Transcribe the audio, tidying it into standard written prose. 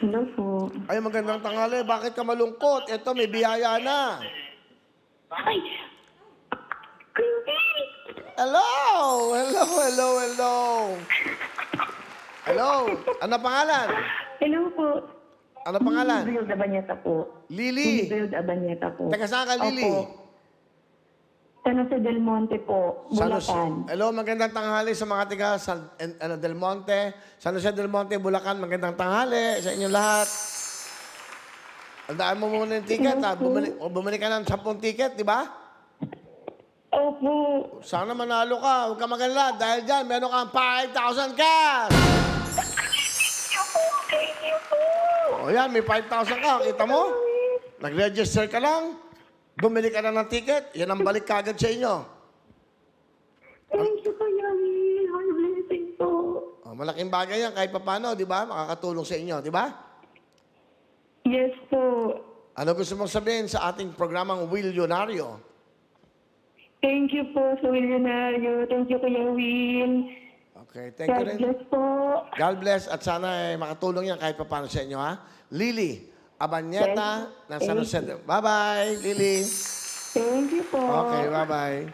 Hello po. Ay, magandang tanghali. Bakit ka malungkot? Ito, may biyaya na. Ay! Kuya Will! Hello! Hello, hello, hello. Hello. Ano pangalan? Hello po. Ano pangalan? Build Abanyeta po. Lily. Build Abanyeta po. Taga saan ka, Lily? Opo. San Jose del Monte po, San Jose. Bulacan. Hello, magandang tanghali sa mga taga Del Monte. San Jose del Monte, Bulacan. Magandang tanghali sa inyo lahat. Aldaan mo muna yung ticket, ha? Bumili ka ng 10 ticket, di ba? Opo. Sana manalo ka. Huwag ka magalala. Dahil dyan, meron kang 5,000 cash. Thank you po. O yan, may 5,000 ka. Kita mo? Nag-register ka lang. Bumili ka na ng ticket. Yan ang balik kagad sa inyo. Thank you, Kuya Will. All blessing po. O, malaking bagay yan kahit papano, di ba? Makakatulong sa inyo, di ba? Yes po. Ano gusto mong sabihin sa ating programang Willionario? Thank you po sa Willionario. Thank you, Kuya Will. Okay, thank you God rin. bless po. God bless at sana makatulong yan kahit papano sa inyo, ha? Lily Abanyeta ng San Jose. Bye-bye, Lily. Thank you po. Okay, bye-bye.